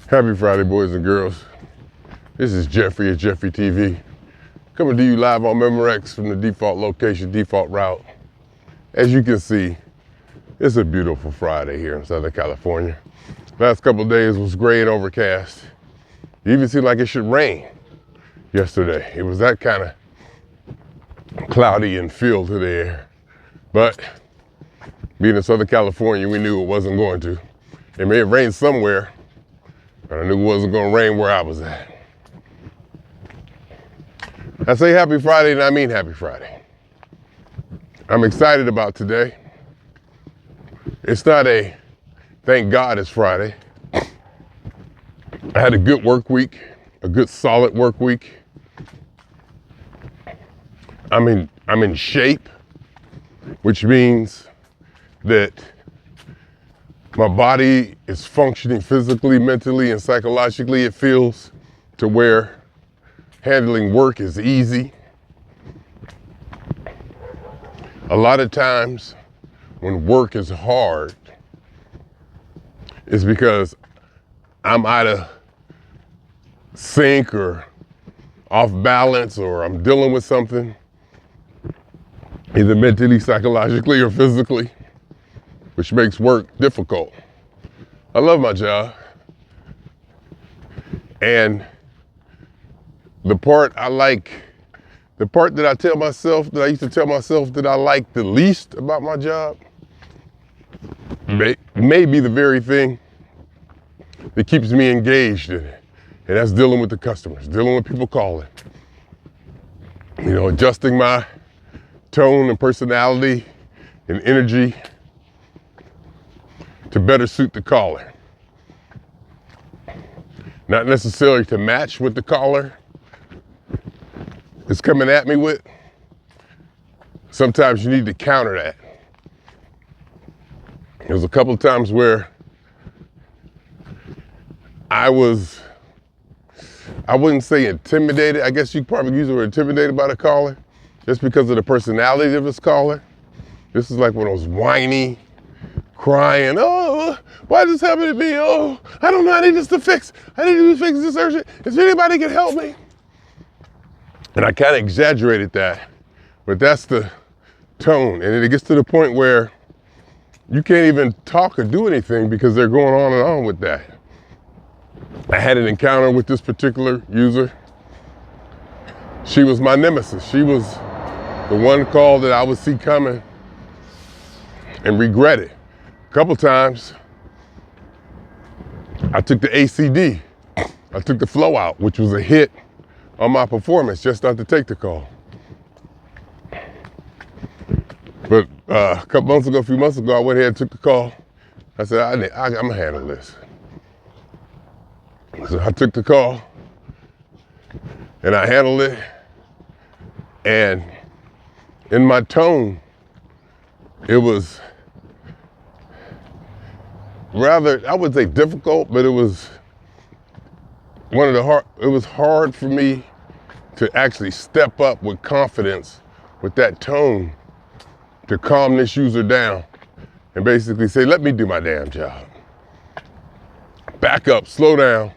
Happy Friday, boys and girls. This is Jeffery at jefferyTV, coming to you live on Memorex from the default location, default route. As you can see, it's a beautiful Friday here in Southern California. Last couple of days was gray and overcast. It even seemed like it should rain yesterday. It was that kind of cloudy and feel to the air. But being in Southern California, we knew it wasn't going to. It may have rained somewhere, but I knew it wasn't going to rain where I was at. I say happy Friday, and I mean happy Friday. I'm excited about today. It's not a thank God it's Friday. I had a good work week, a good solid work week. I'm in shape, which means that my body is functioning physically, mentally, and psychologically. It feels to where handling work is easy. A lot of times when work is hard, it's because I'm out of sync or off balance, or I'm dealing with something, either mentally, psychologically, or physically, which makes work difficult. I love my job. And the part that I used to tell myself that I like the least about my job, may be the very thing that keeps me engaged in it. And that's dealing with the customers, dealing with people calling. You know, adjusting my tone and personality and energy to better suit the caller. Not necessarily to match what the caller is coming at me with. Sometimes you need to counter that. There's a couple of times where I wouldn't say intimidated. I guess you probably use the word intimidated by the caller, just because of the personality of this caller. This is like one of those whiny, crying, oh, why did this happen to me? Oh, I don't know, I need this to fix. I need to fix this urgent. Is there anybody that can help me? And I kind of exaggerated that, but that's the tone. And it gets to the point where you can't even talk or do anything because they're going on and on with that. I had an encounter with this particular user. She was my nemesis. She was the one call that I would see coming and regret it. A couple times, I took the ACD. I took the flow out, which was a hit on my performance, just not to take the call. But a few months ago, I went ahead and took the call. I said, I'm gonna handle this. So I took the call and I handled it. And in my tone, it was rather, I would say difficult, but it was it was hard for me to actually step up with confidence with that tone to calm this user down and basically say, let me do my damn job. Back up, slow down.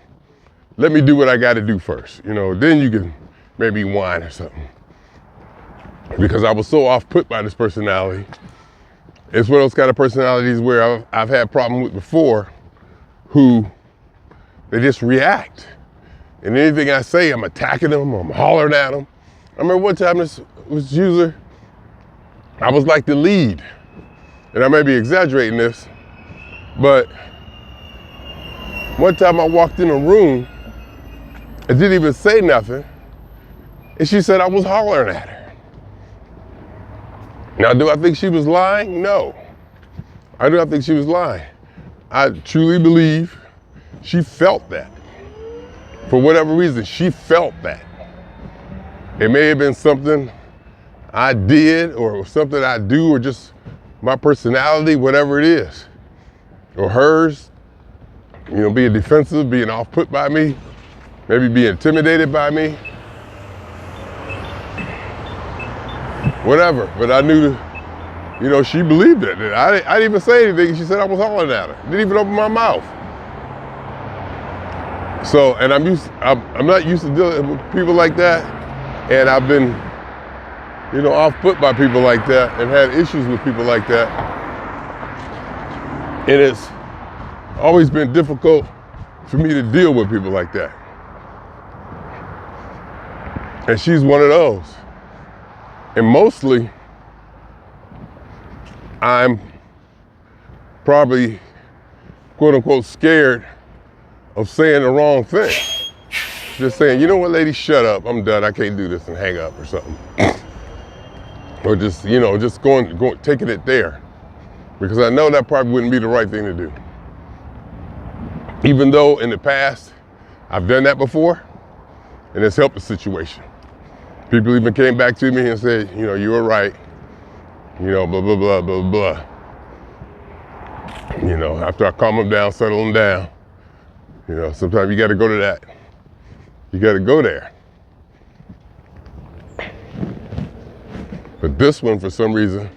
Let me do what I got to do first. You know, then you can maybe whine or something. Because I was so off put by this personality. It's one of those kind of personalities where I've had problems with before, who they just react. And anything I say, I'm attacking them, I'm hollering at them. I remember one time this user, I was like the lead. And I may be exaggerating this, but one time I walked in a room and didn't even say nothing, and she said I was hollering at her. Now, do I think she was lying? No. I do not think she was lying. I truly believe she felt that. For whatever reason, she felt that. It may have been something I did or something I do or just my personality, whatever it is. Or hers, you know, being defensive, being off put by me, maybe being intimidated by me. Whatever, but I knew, you know, she believed it. I didn't even say anything. She said I was hollering at her. Didn't even open my mouth. So, and I'm not used to dealing with people like that. And I've been, off put by people like that and had issues with people like that. And it's always been difficult for me to deal with people like that. And she's one of those. And mostly, I'm probably, quote unquote, scared of saying the wrong thing. Just saying, you know what, lady, shut up. I'm done. I can't do this, and hang up or something. Or just, just going, taking it there. Because I know that probably wouldn't be the right thing to do. Even though in the past, I've done that before, and it's helped the situation. People even came back to me and said, you were right. Blah, blah, blah, blah, blah. After I calm them down, settle them down. Sometimes you got to go to that. You got to go there. But this one, for some reason,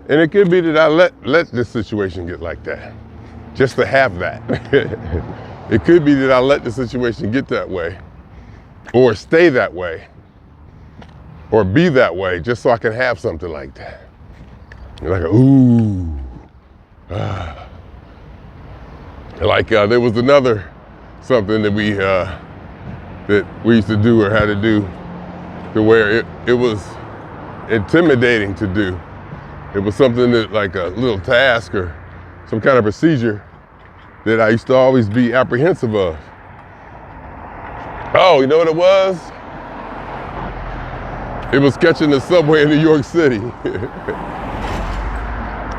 and it could be that I let this situation get like that, just to have that. It could be that I let the situation get that way, or stay that way, or be that way, just so I can have something like that. Like, ooh. Like there was another something that we used to do or had to do, to where it was intimidating to do. It was something that, like a little task or some kind of procedure, that I used to always be apprehensive of. Oh, you know what it was? It was catching the subway in New York City.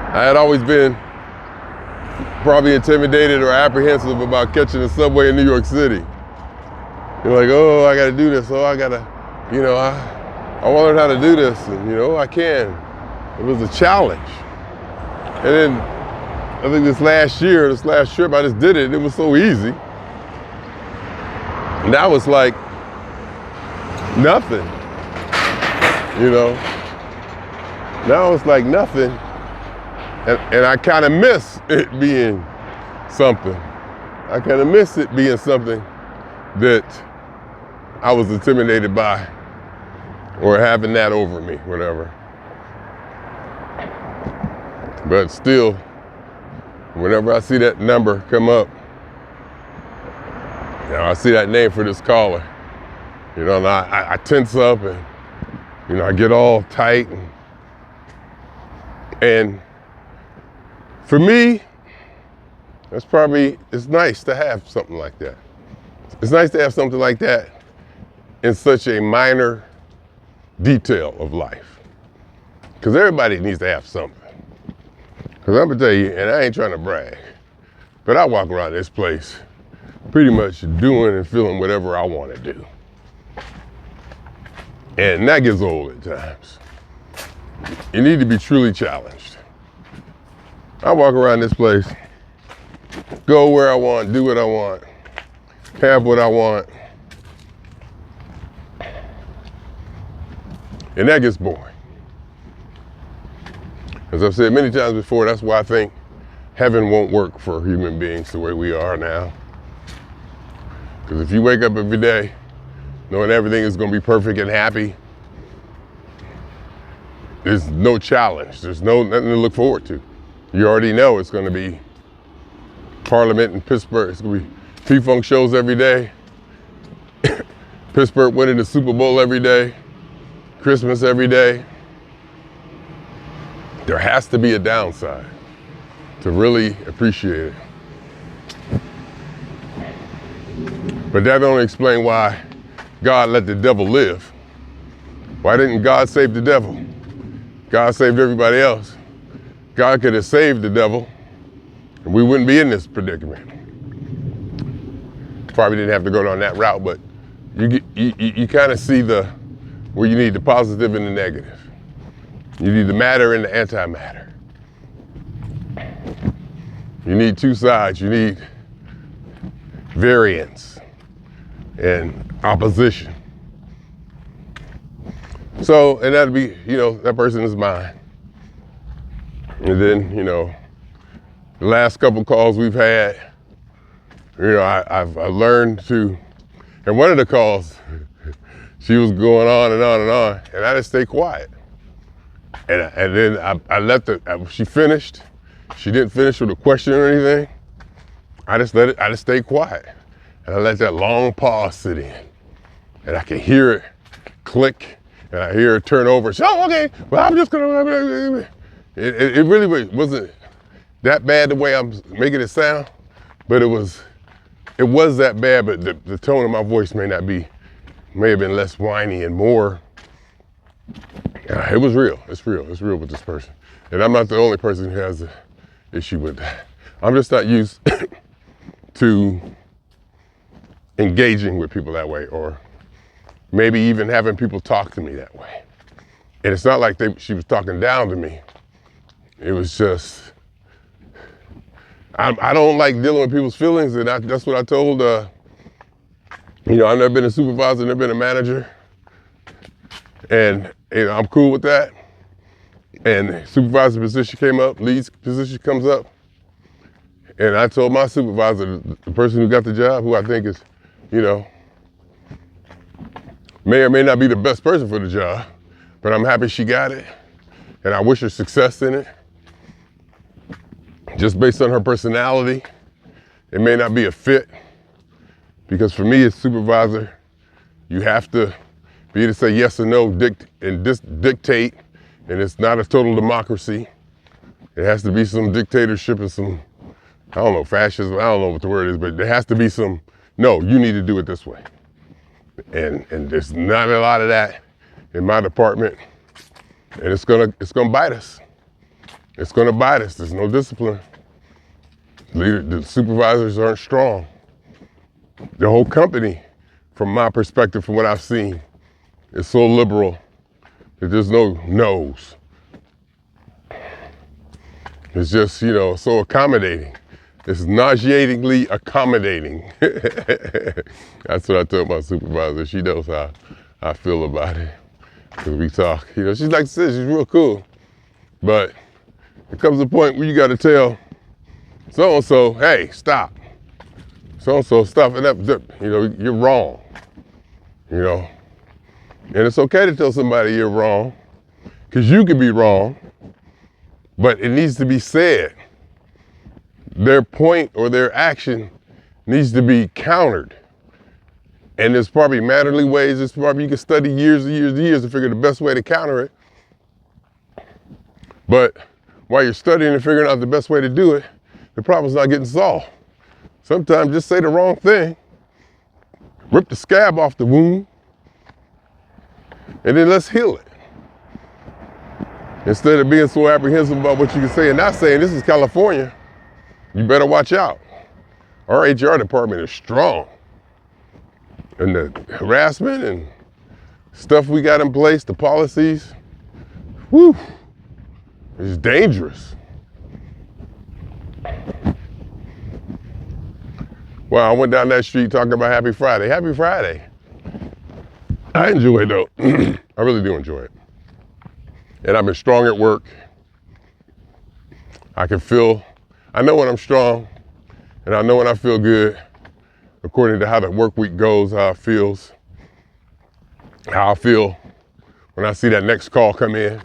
I had always been probably intimidated or apprehensive about catching the subway in New York City. You're like, oh, I gotta do this. Oh, I gotta, I want to learn how to do this. And, I can. It was a challenge. And then I think this last trip, I just did it. It was so easy. And that was like nothing, Now it's like nothing. And I kind of miss it being something. I kind of miss it being something that I was intimidated by, or having that over me, whatever. But still, whenever I see that number come up, I see that name for this caller, and I tense up, and I get all tight, and for me, it's nice to have something like that. It's nice to have something like that in such a minor detail of life. Because everybody needs to have something. Because I'm gonna tell you, and I ain't trying to brag, but I walk around this place pretty much doing and feeling whatever I want to do. And that gets old at times. You need to be truly challenged. I walk around this place, go where I want, do what I want, have what I want. And that gets boring. As I've said many times before, that's why I think heaven won't work for human beings the way we are now. Because if you wake up every day knowing everything is going to be perfect and happy, there's no challenge. There's nothing to look forward to. You already know it's going to be Parliament in Pittsburgh. It's going to be P-Funk shows every day. Pittsburgh winning the Super Bowl every day. Christmas every day. There has to be a downside to really appreciate it. But that don't explain why God let the devil live. Why didn't God save the devil? God saved everybody else. God could have saved the devil, and we wouldn't be in this predicament. Probably didn't have to go down that route, but you kind of see where you need the positive and the negative. You need the matter and the antimatter. You need two sides. You need variance and opposition. So, and that'd be, that person is mine. And then, the last couple calls we've had, You know, I learned to, and one of the calls, she was going on and on and on, and I just stayed quiet. And then I let she finished. She didn't finish with a question or anything. I just stayed quiet. And I let that long pause sit in. And I could hear it click, and I hear it turn over. So, oh, okay, well, I'm just gonna, it really wasn't that bad the way I'm making it sound, but it was that bad, but the tone of my voice may have been less whiny and more, it was real. It's real with this person. And I'm not the only person who has an issue with that. I'm just not used to engaging with people that way, or maybe even having people talk to me that way. And it's not like she was talking down to me. It was just, I don't like dealing with people's feelings, and that's what I told, I've never been a supervisor, never been a manager, and I'm cool with that. And supervisor position came up, lead position comes up, and I told my supervisor, the person who got the job, who I think is, may or may not be the best person for the job, but I'm happy she got it, and I wish her success in it. Just based on her personality, it may not be a fit, because for me as supervisor, you have to be able to say yes or no, dictate, and it's not a total democracy. It has to be some dictatorship and some, I don't know, fascism, I don't know what the word is, but there has to be some, no, you need to do it this way. And there's not a lot of that in my department, and it's gonna bite us. It's gonna bite us. There's no discipline. The supervisors aren't strong. The whole company, from my perspective, from what I've seen, is so liberal that there's no no's. It's just, so accommodating. It's nauseatingly accommodating. That's what I told my supervisor. She knows how I feel about it. Because we talk. She's like I said, she's real cool. But it comes a point where you got to tell so-and-so, hey, stop. So-and-so, stop. And you're wrong. And it's okay to tell somebody you're wrong, because you could be wrong, but it needs to be said. Their point or their action needs to be countered. And there's probably mannerly ways, you can study years and years and years to figure the best way to counter it. But while you're studying and figuring out the best way to do it, the problem's not getting solved. Sometimes just say the wrong thing, rip the scab off the wound, and then let's heal it. Instead of being so apprehensive about what you can say and not saying, this is California, you better watch out. Our HR department is strong. And the harassment and stuff we got in place, the policies, it's dangerous. Well, I went down that street talking about Happy Friday. Happy Friday. I enjoy it though. I really do enjoy it. And I've been strong at work. I know when I'm strong, and I know when I feel good, according to how the work week goes, how it feels, how I feel when I see that next call come in.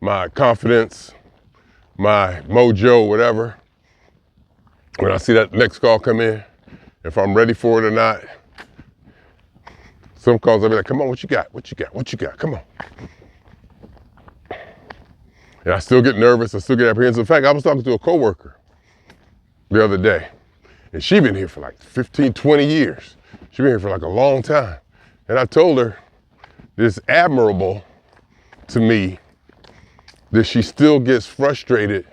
My confidence, my mojo, whatever. When I see that next call come in, if I'm ready for it or not. Some calls I'll be like, come on, what you got? Come on. And I still get nervous, I still get apprehensive. In fact, I was talking to a coworker the other day, and she's been here for like 15, 20 years. She's been here for like a long time. And I told her, it's admirable to me that she still gets frustrated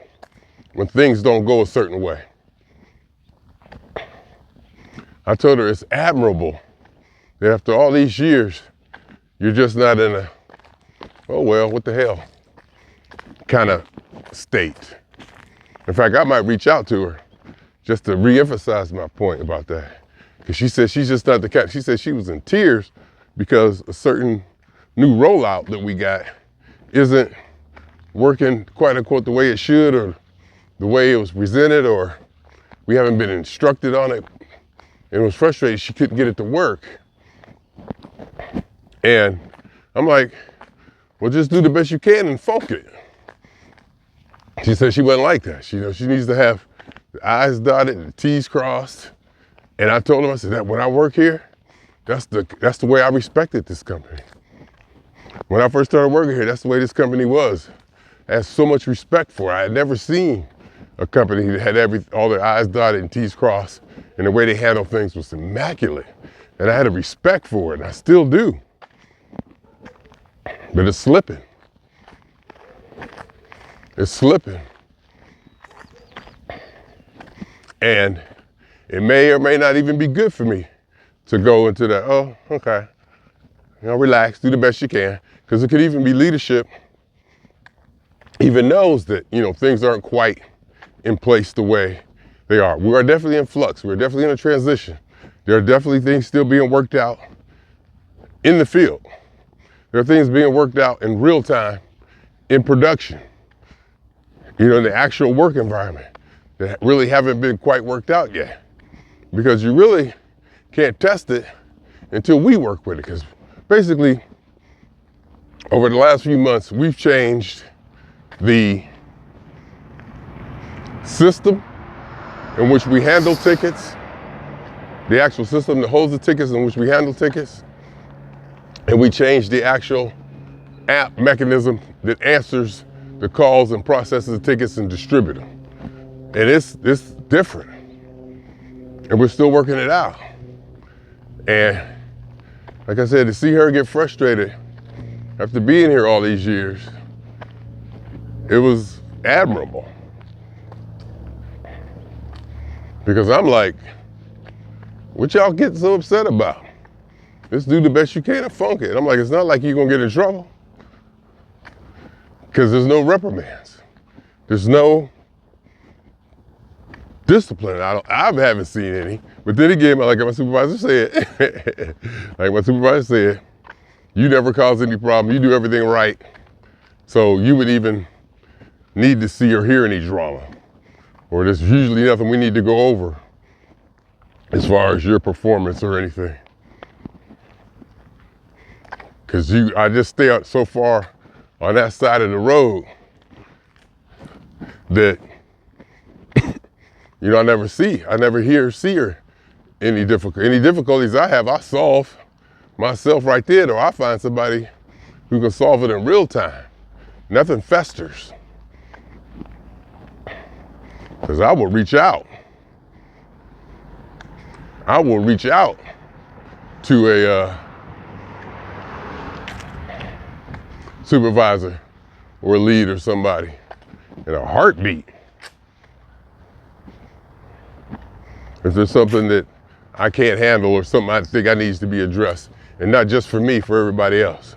when things don't go a certain way. I told her it's admirable that after all these years, you're just not in a, oh well, what the hell, kind of state. In fact, I might reach out to her just to reemphasize my point about that. Because she said she's just not the kind. She said she was in tears because a certain new rollout that we got isn't working quite unquote the way it should, or the way it was presented, or We haven't been instructed on it. And it was frustrating. She couldn't get it to work. And I'm like, well, just do the best you can and funk it. She said she wasn't like that. She needs to have the I's dotted and the T's crossed. And I told her, I said, that when I work here, that's the way I respected this company. When I first started working here, that's the way this company was. I had so much respect for it. I had never seen a company that had all their I's dotted and T's crossed, and the way they handle things was immaculate. And I had a respect for it, and I still do. But it's slipping. It's slipping. And it may or may not even be good for me to go into that, oh, okay. Relax, do the best you can. Because it could even be leadership even knows that, things aren't quite in place the way they are. We are definitely in flux. We're definitely in a transition. There are definitely things still being worked out in the field. There are things being worked out in real time in production, in the actual work environment that really haven't been quite worked out yet. Because you really can't test it until we work with it. Because basically, over the last few months, we've changed the system in which we handle tickets, the actual system that holds the tickets in which we handle tickets, and we changed the actual app mechanism that answers the calls and processes the tickets and distribute them. And it's different. And we're still working it out. And like I said, to see her get frustrated after being here all these years, it was admirable. Because I'm like, what y'all getting so upset about? Just do the best you can and funk it. I'm like, it's not like you're gonna get in trouble. Because there's no reprimands. There's no discipline. I haven't seen any. But then again, like my supervisor said, you never cause any problem. You do everything right. So you would even need to see or hear any drama. Or there's usually nothing we need to go over as far as your performance or anything. Because I just stay out so far on that side of the road that I never see her any difficulties I have, I solve myself right there, or I find somebody who can solve it in real time. Nothing festers. Because I will reach out. I will reach out to a supervisor or a lead or somebody in a heartbeat. If there's something that I can't handle or something I think I needs to be addressed, and not just for me, for everybody else.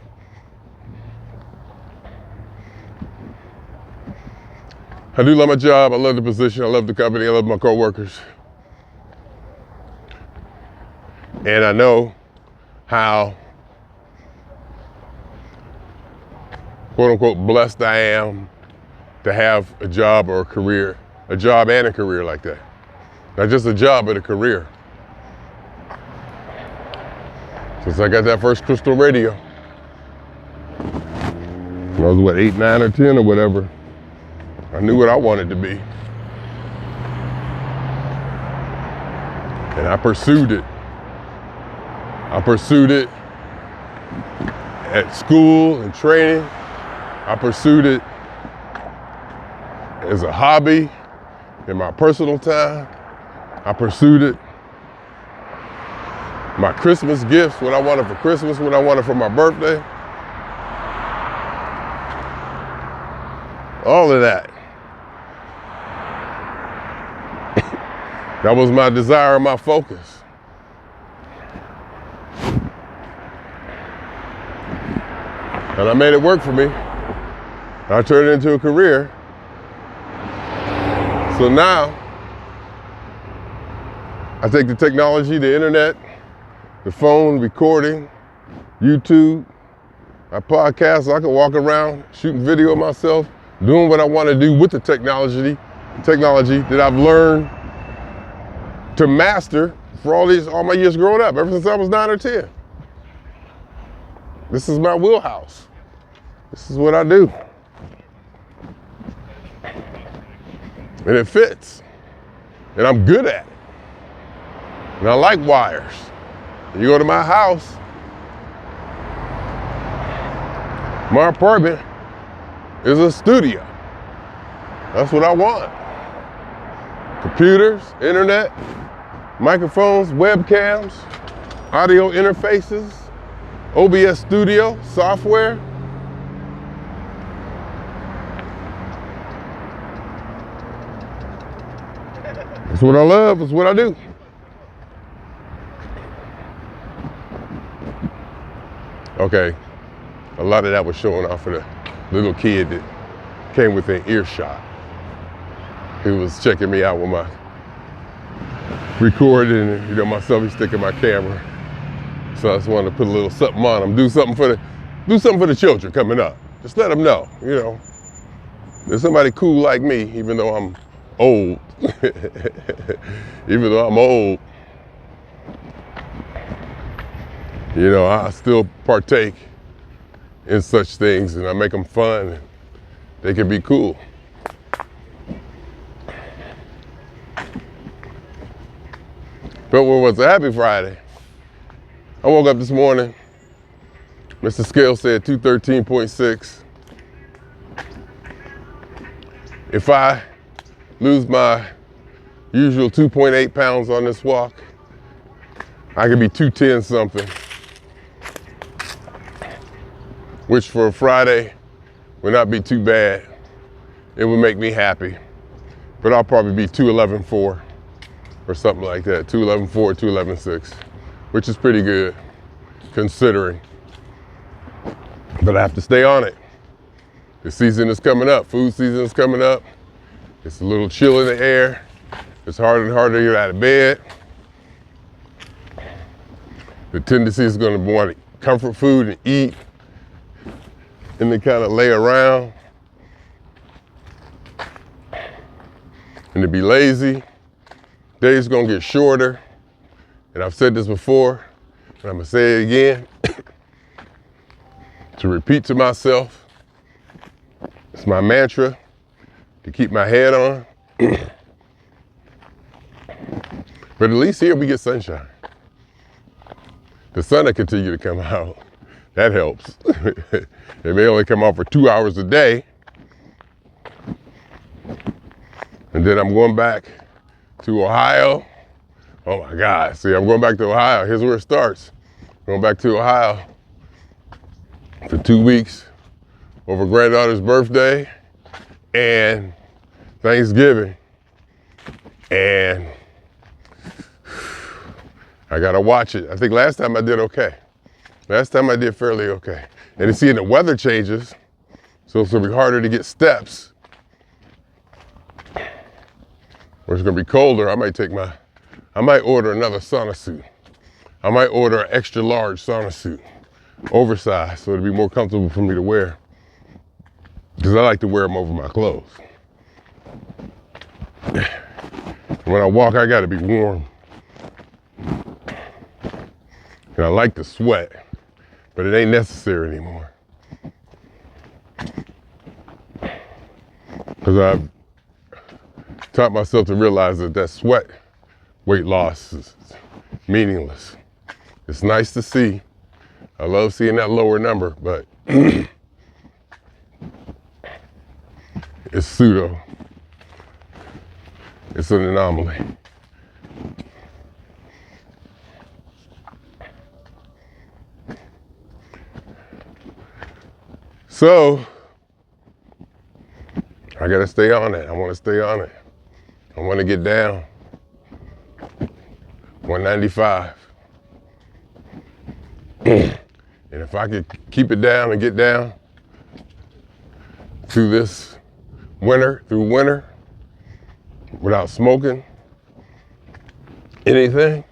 I do love my job, I love the position, I love the company, I love my coworkers. And I know how, quote unquote, blessed I am to have a job or a career, a job and a career like that. Not just a job, but a career. Since I got that first crystal radio, when I was 8, 9, or 10 or whatever, I knew what I wanted to be. And I pursued it. I pursued it at school and training. I pursued it as a hobby in my personal time. I pursued it. My Christmas gifts, what I wanted for Christmas, what I wanted for my birthday. All of that. That was my desire and my focus. And I made it work for me. I turned it into a career. So now, I take the technology, the internet, the phone, recording, YouTube, my podcast, so I can walk around, shooting video of myself, doing what I want to do with the technology that I've learned to master for all my years growing up, ever since I was 9 or 10. This is my wheelhouse. This is what I do. And it fits. And I'm good at it. And I like wires. You go to my house, my apartment is a studio. That's what I want. Computers, internet, microphones, webcams, audio interfaces, OBS Studio, software. It's what I love, it's what I do. Okay, a lot of that was showing off for the little kid that came within earshot. He was checking me out with my recording and, you know, my selfie stick and my camera. So I just wanted to put a little something on them, do something for the children coming up. Just let them know, you know, there's somebody cool like me, even though I'm old. Even though I'm old, you know, I still partake in such things and I make them fun and they can be cool. But what was a happy Friday? I woke up this morning, Mr. Scale said 213.6. If I lose my usual 2.8 pounds on this walk, I could be 210 something, which for a Friday would not be too bad. It would make me happy, but I'll probably be 211.4 or something like that, 211.4, 211.6, which is pretty good considering. But I have to stay on it. The season is coming up, food season is coming up. It's a little chill in the air. It's harder and harder to get out of bed. The tendency is going to want to comfort food and eat and then kind of lay around and to be lazy. Days going to get shorter. And I've said this before, and I'm going to say it again. To repeat to myself, it's my mantra to keep my head on. But at least here we get sunshine. The sun will continue to come out. That helps. It may only come out for 2 hours a day. And then I'm going back to Ohio. Oh my God, see, I'm going back to Ohio. Here's where it starts. Going back to Ohio for 2 weeks over granddaughter's birthday and Thanksgiving. And I gotta watch it. I think last time I did okay. Last time I did fairly okay. And you see, the weather changes, so it's gonna be harder to get steps. Or it's gonna be colder. I might order another sauna suit. I might order an extra large sauna suit, oversized, so it'll be more comfortable for me to wear. Because I like to wear them over my clothes. When I walk, I gotta be warm. And I like to sweat, but it ain't necessary anymore. Because I've taught myself to realize that sweat weight loss is meaningless. It's nice to see. I love seeing that lower number, but it's pseudo. It's an anomaly. So, I gotta stay on it. I wanna stay on it. I wanna get down. 195. And if I could keep it down and get down through this winter, without smoking anything,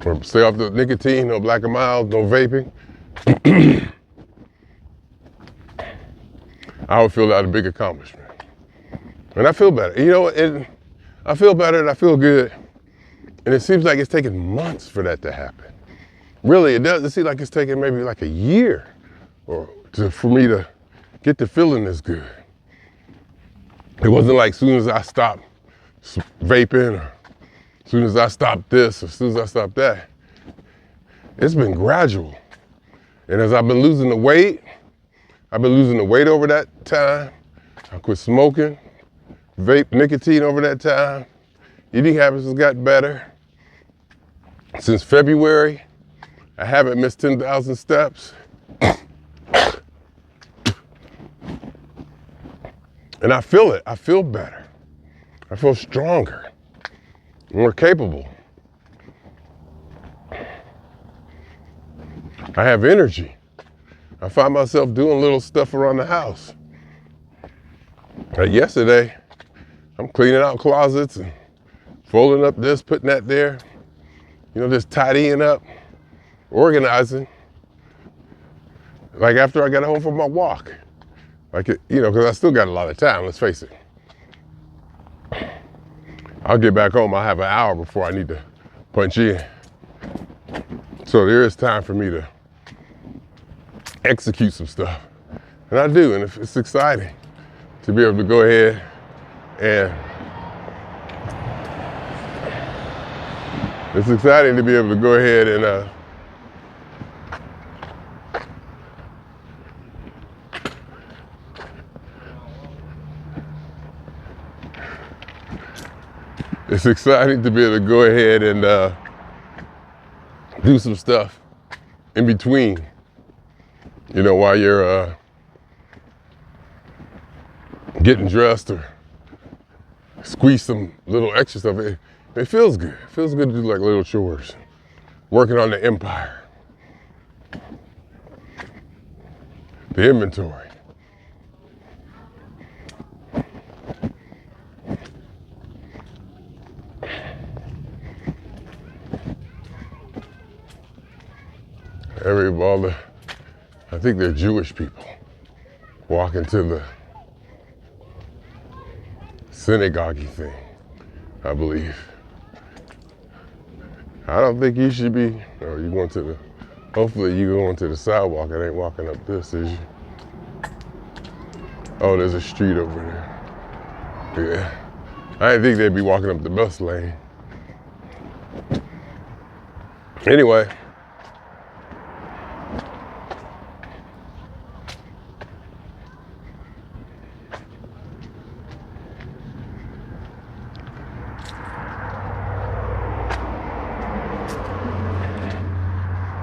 or stay off the nicotine, no black and mild, no vaping, I would feel that a big accomplishment. And I feel better. You know, and I feel better and I feel good. And it seems like it's taken months for that to happen. Really, it doesn't seem like it's taken maybe like a year for me to get to feeling this good. It wasn't like as soon as I stopped vaping, or as soon as I stopped this, or as soon as I stopped that. It's been gradual. And as I've been losing the weight, over that time. I quit smoking, vape, nicotine over that time. Eating habits has got better. Since February, I haven't missed 10,000 steps. And I feel it. I feel better. I feel stronger, more capable. I have energy. I find myself doing little stuff around the house. Like yesterday, I'm cleaning out closets and folding up this, putting that there. You know, just tidying up, organizing. Like after I got home from my walk. Like, you know, because I still got a lot of time, let's face it. I'll get back home, I'll have an hour before I need to punch in. So there is time for me to execute some stuff. And I do, and it's exciting to be able to go ahead and it's exciting to be able to go ahead and it's exciting to be able to go ahead and do some stuff in between, you know, while you're getting dressed or squeeze some little extra stuff. It feels good. It feels good to do like little chores, working on the empire, the inventory. I think they're Jewish people walking to the synagogue thing, I believe. I don't think you should be, or you going to the, hopefully you going to the sidewalk. It ain't walking up this, is you? Oh, there's a street over there. Yeah. I didn't think they'd be walking up the bus lane. Anyway.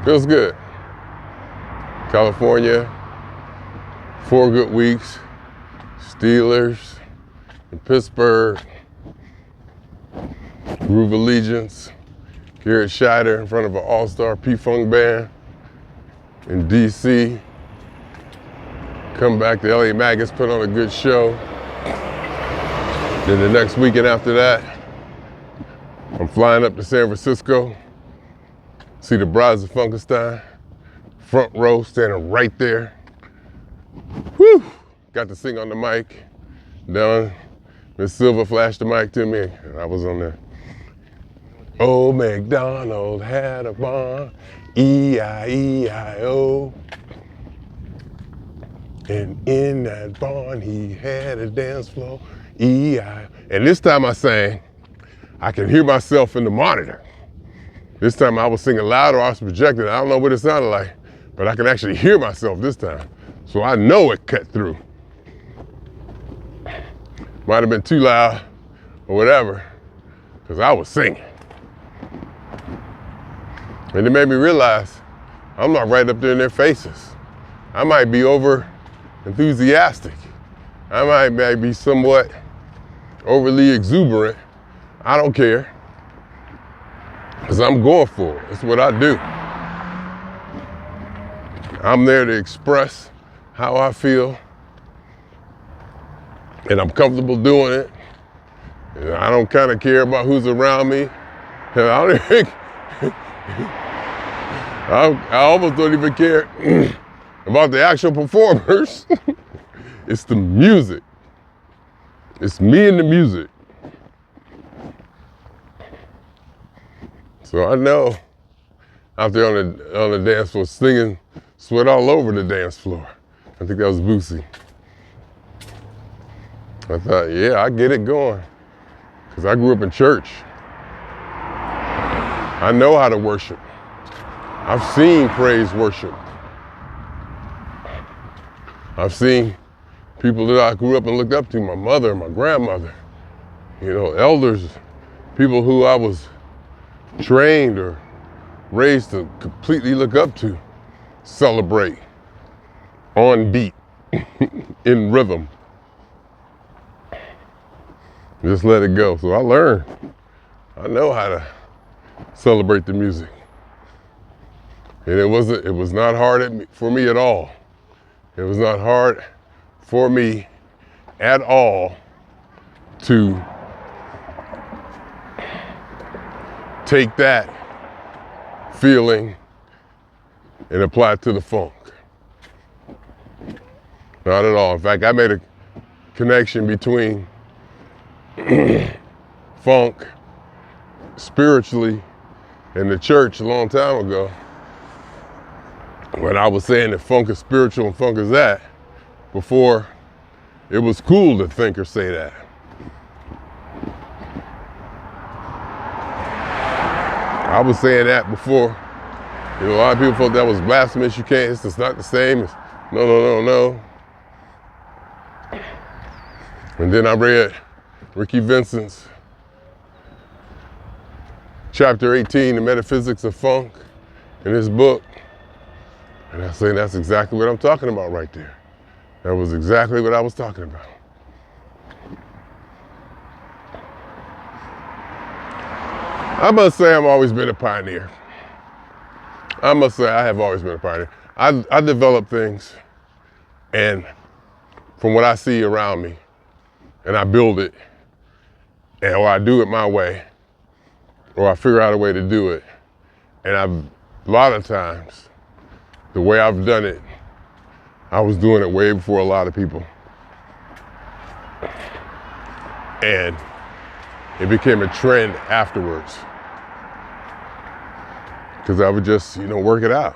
Feels good. California, 4 good weeks. Steelers in Pittsburgh. Groove Allegiance. Garrett Scheider in front of an all-star P-Funk band in DC. Come back to LA Maggots, put on a good show. Then the next weekend after that, I'm flying up to San Francisco. See the Brides of Funkenstein, front row, standing right there. Whew! Got to sing on the mic. Done. Miss Silva flashed the mic to me, and I was on there. Old MacDonald had a barn, E-I-E-I-O. And in that barn, he had a dance floor, E-I. And this time I sang, I can hear myself in the monitor. This time I was singing louder, I was projecting. I don't know what it sounded like, but I can actually hear myself this time. So I know it cut through. Might have been too loud or whatever, because I was singing. And it made me realize I'm not right up there in their faces. I might be over enthusiastic. I might be somewhat overly exuberant. I don't care. Because I'm going for it. It's what I do. I'm there to express how I feel. And I'm comfortable doing it. And I don't kind of care about who's around me. And I almost don't even care about the actual performers. It's the music. It's me and the music. So I know out there on the dance floor singing, sweat all over the dance floor. I think that was Boosie. I thought, yeah, I get it going. Because I grew up in church. I know how to worship. I've seen praise worship. I've seen people that I grew up and looked up to, my mother, my grandmother, elders, people who I was trained or raised to completely look up to, celebrate on beat, in rhythm. Just let it go. So I learned. I know how to celebrate the music. And it was not hard for me at all. It was not hard for me at all to take that feeling and apply it to the funk. Not at all. In fact, I made a connection between funk spiritually and the church a long time ago, when I was saying that funk is spiritual and funk is that, before it was cool to think or say that. I was saying that before. A lot of people thought that was blasphemous. You can't, it's not the same. It's, no. And then I read Ricky Vincent's chapter 18, The Metaphysics of Funk, in his book. And I say that's exactly what I'm talking about right there. That was exactly what I was talking about. I must say I've always been a pioneer. I must say I have always been a pioneer. I develop things, and from what I see around me, and I build it, or I do it my way, or I figure out a way to do it. And a lot of times, the way I've done it, I was doing it way before a lot of people. And it became a trend afterwards. Because I would just, work it out.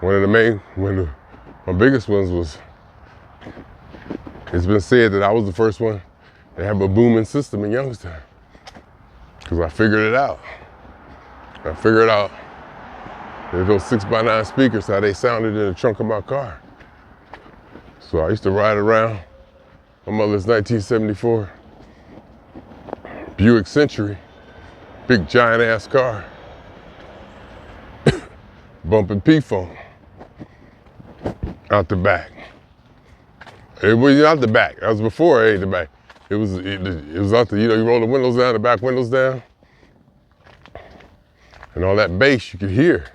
My biggest ones was, it's been said that I was the first one to have a booming system in Youngstown. Because I figured it out. I figured out that those 6x9 speakers, how they sounded in the trunk of my car. So I used to ride around my mother's 1974 Buick Century, big giant ass car, bumping P-Funk out the back. It was out the back. That was before I ate the back. It was out the, you roll the windows down, the back windows down, and all that bass you could hear.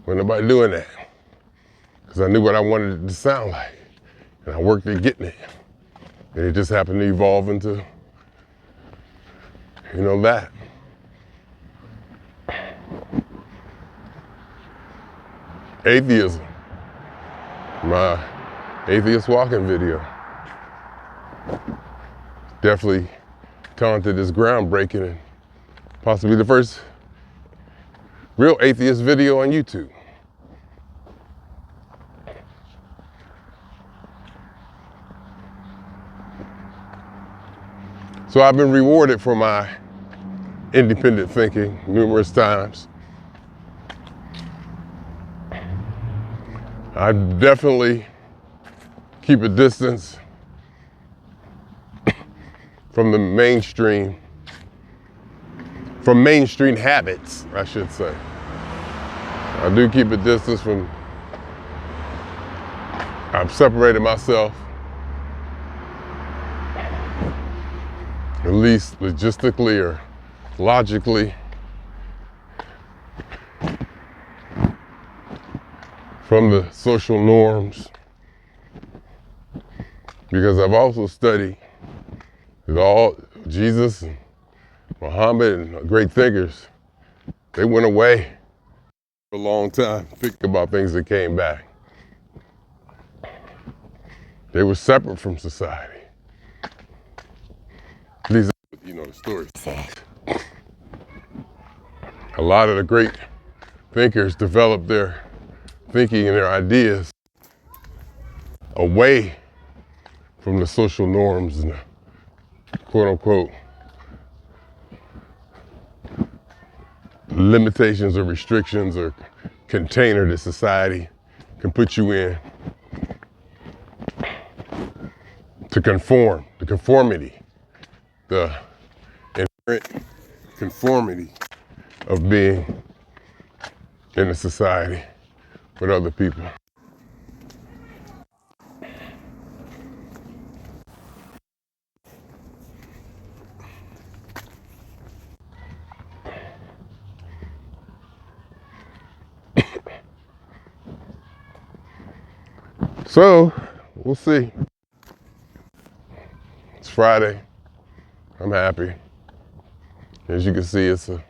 Wasn't nobody doing that. Because I knew what I wanted it to sound like. And I worked at getting it. And it just happened to evolve into, that. Atheism. My atheist walking video. Definitely talented is groundbreaking and possibly the first real atheist video on YouTube. So I've been rewarded for my independent thinking numerous times. I definitely keep a distance from the mainstream habits, I should say. I do keep a distance from, I've separated myself, at least logistically or logically, from the social norms, because I've also studied that all Jesus and Muhammad and great thinkers, they went away for a long time, thinking about things that came back. They were separate from society. At least you know, the story. A lot of the great thinkers developed their thinking and their ideas away from the social norms and the quote unquote limitations or restrictions or container that society can put you in to conform, the conformity, the inherent conformity of being in a society with other people. So, we'll see. It's Friday. I'm happy. As you can see, it's a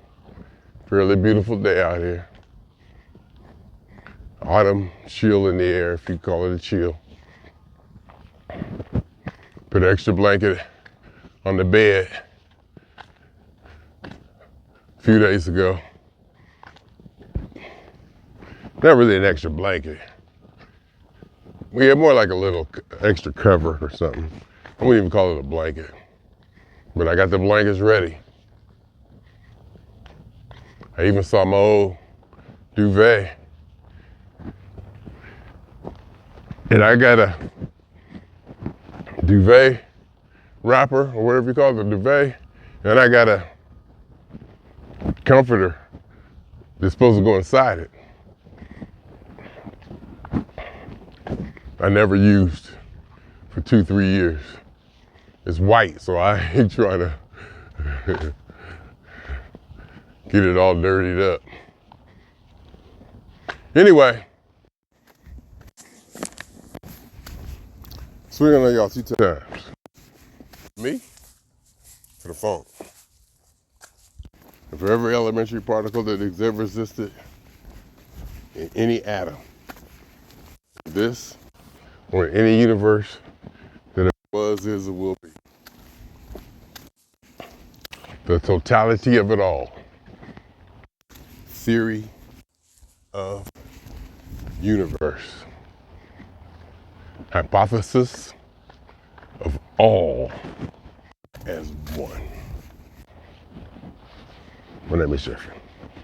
fairly beautiful day out here. Autumn chill in the air, if you call it a chill. Put an extra blanket on the bed a few days ago. Not really an extra blanket. We had more like a little extra cover or something. I wouldn't even call it a blanket. But I got the blankets ready. I even saw my old duvet. And I got a duvet wrapper, or whatever you call it, a duvet. And I got a comforter that's supposed to go inside it. I never used for 2-3 years. It's white, so I ain't trying to get it all dirtied up. Anyway, swinging on y'all 2 times. Me, for the phone. And for every elementary particle that has ever existed in any atom, this, or in any universe that it was, is, or will be. The totality of it all. Theory of universe. Hypothesis of all as one. My name is Jeffery.